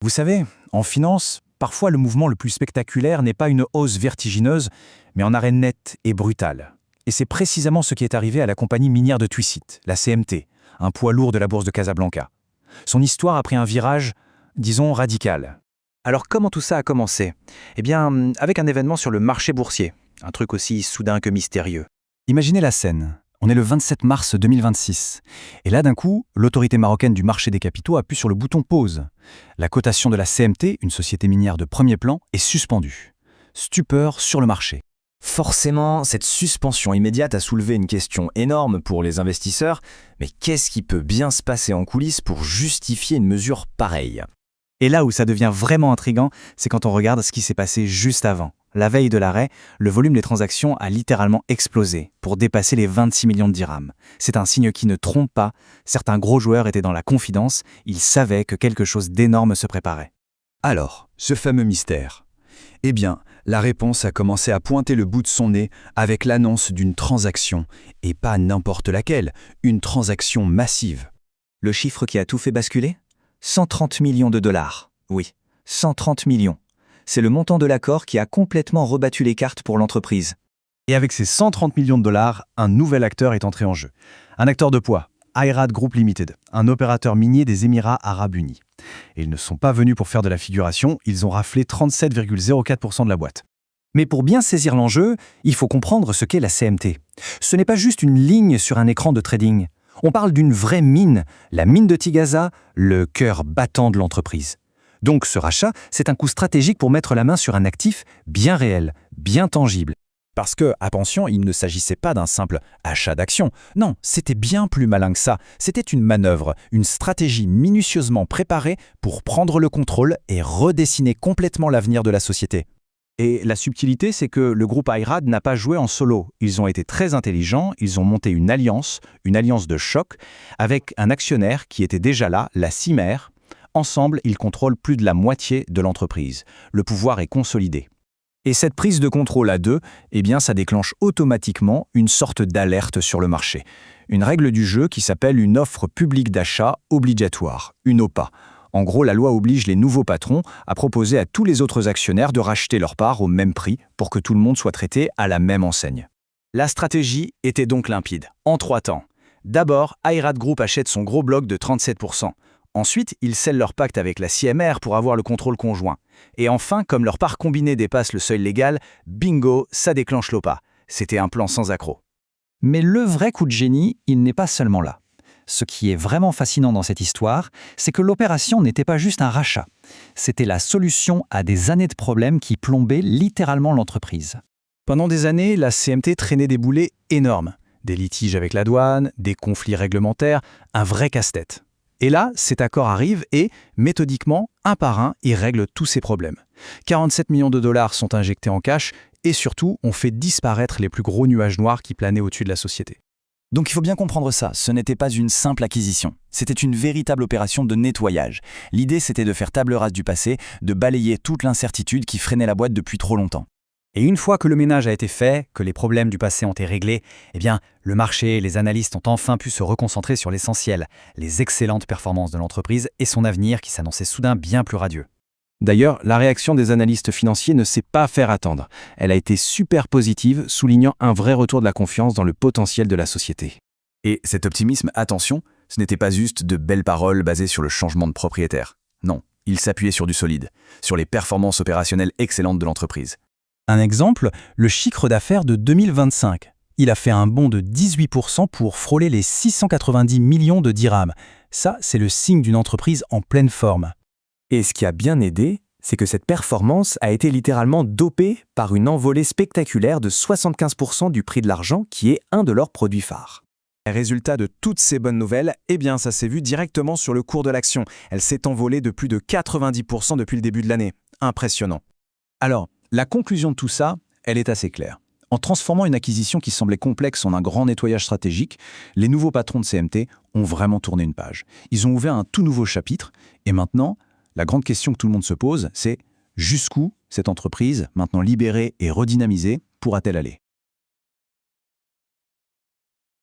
Vous savez, en finance, parfois le mouvement le plus spectaculaire n'est pas une hausse vertigineuse, mais un arrêt net et brutal. Et c'est précisément ce qui est arrivé à la compagnie minière de Thuisite, la CMT, un poids lourd de la bourse de Casablanca. Son histoire a pris un virage, disons, radical. Alors comment tout ça a commencé? Eh bien, avec un événement sur le marché boursier, un truc aussi soudain que mystérieux. Imaginez la scène. On est le 27 mars 2026. Et là, d'un coup, l'autorité marocaine du marché des capitaux appuie sur le bouton pause. La cotation de la CMT, une société minière de premier plan, est suspendue. Stupeur sur le marché. Forcément, cette suspension immédiate a soulevé une question énorme pour les investisseurs, mais qu'est-ce qui peut bien se passer en coulisses pour justifier une mesure pareille? Et là où ça devient vraiment intriguant, c'est quand on regarde ce qui s'est passé juste avant. La veille de l'arrêt, le volume des transactions a littéralement explosé pour dépasser les 26 millions de dirhams. C'est un signe qui ne trompe pas. Certains gros joueurs étaient dans la confidence, ils savaient que quelque chose d'énorme se préparait. Alors, ce fameux mystère. Eh bien, la réponse a commencé à pointer le bout de son nez avec l'annonce d'une transaction, et pas n'importe laquelle, une transaction massive. Le chiffre qui a tout fait basculer? 130 millions de dollars. Oui, 130 millions. C'est le montant de l'accord qui a complètement rebattu les cartes pour l'entreprise. Et avec ces 130 millions de dollars, un nouvel acteur est entré en jeu. Un acteur de poids, Ayrad Group Limited, un opérateur minier des Émirats Arabes Unis. Et ils ne sont pas venus pour faire de la figuration, ils ont raflé 37,04% de la boîte. Mais pour bien saisir l'enjeu, il faut comprendre ce qu'est la CMT. Ce n'est pas juste une ligne sur un écran de trading. On parle d'une vraie mine, la mine de Tigaza, le cœur battant de l'entreprise. Donc ce rachat, c'est un coup stratégique pour mettre la main sur un actif bien réel, bien tangible. Parce que, attention, il ne s'agissait pas d'un simple achat d'actions. Non, c'était bien plus malin que ça. C'était une manœuvre, une stratégie minutieusement préparée pour prendre le contrôle et redessiner complètement l'avenir de la société. Et la subtilité, c'est que le groupe Ayrad n'a pas joué en solo. Ils ont été très intelligents, ils ont monté une alliance de choc, avec un actionnaire qui était déjà là, la CIMER. Ensemble, ils contrôlent plus de la moitié de l'entreprise. Le pouvoir est consolidé. Et cette prise de contrôle à deux, eh bien, ça déclenche automatiquement une sorte d'alerte sur le marché. Une règle du jeu qui s'appelle une offre publique d'achat obligatoire, une OPA. En gros, la loi oblige les nouveaux patrons à proposer à tous les autres actionnaires de racheter leur part au même prix pour que tout le monde soit traité à la même enseigne. La stratégie était donc limpide, en 3 temps. D'abord, Ayrad Group achète son gros bloc de 37%. Ensuite, ils scellent leur pacte avec la CMR pour avoir le contrôle conjoint. Et enfin, comme leur part combinée dépasse le seuil légal, bingo, ça déclenche l'OPA. C'était un plan sans accroc. Mais le vrai coup de génie, il n'est pas seulement là. Ce qui est vraiment fascinant dans cette histoire, c'est que l'opération n'était pas juste un rachat. C'était la solution à des années de problèmes qui plombaient littéralement l'entreprise. Pendant des années, la CMT traînait des boulets énormes. Des litiges avec la douane, des conflits réglementaires, un vrai casse-tête. Et là, cet accord arrive et, méthodiquement, un par un, il règle tous ces problèmes. 47 millions de dollars sont injectés en cash et surtout, on fait disparaître les plus gros nuages noirs qui planaient au-dessus de la société. Donc il faut bien comprendre ça, ce n'était pas une simple acquisition. C'était une véritable opération de nettoyage. L'idée, c'était de faire table rase du passé, de balayer toute l'incertitude qui freinait la boîte depuis trop longtemps. Et une fois que le ménage a été fait, que les problèmes du passé ont été réglés, eh bien, le marché et les analystes ont enfin pu se reconcentrer sur l'essentiel, les excellentes performances de l'entreprise et son avenir qui s'annonçait soudain bien plus radieux. D'ailleurs, la réaction des analystes financiers ne s'est pas faire attendre. Elle a été super positive, soulignant un vrai retour de la confiance dans le potentiel de la société. Et cet optimisme, attention, ce n'était pas juste de belles paroles basées sur le changement de propriétaire. Non, il s'appuyait sur du solide, sur les performances opérationnelles excellentes de l'entreprise. Un exemple, le chiffre d'affaires de 2025. Il a fait un bond de 18% pour frôler les 690 millions de dirhams. Ça, c'est le signe d'une entreprise en pleine forme. Et ce qui a bien aidé, c'est que cette performance a été littéralement dopée par une envolée spectaculaire de 75% du prix de l'argent qui est un de leurs produits phares. Résultat de toutes ces bonnes nouvelles, eh bien ça s'est vu directement sur le cours de l'action. Elle s'est envolée de plus de 90% depuis le début de l'année. Impressionnant. Alors, la conclusion de tout ça, elle est assez claire. En transformant une acquisition qui semblait complexe en un grand nettoyage stratégique, les nouveaux patrons de CMT ont vraiment tourné une page. Ils ont ouvert un tout nouveau chapitre et maintenant, la grande question que tout le monde se pose, c'est jusqu'où cette entreprise, maintenant libérée et redynamisée, pourra-t-elle aller ?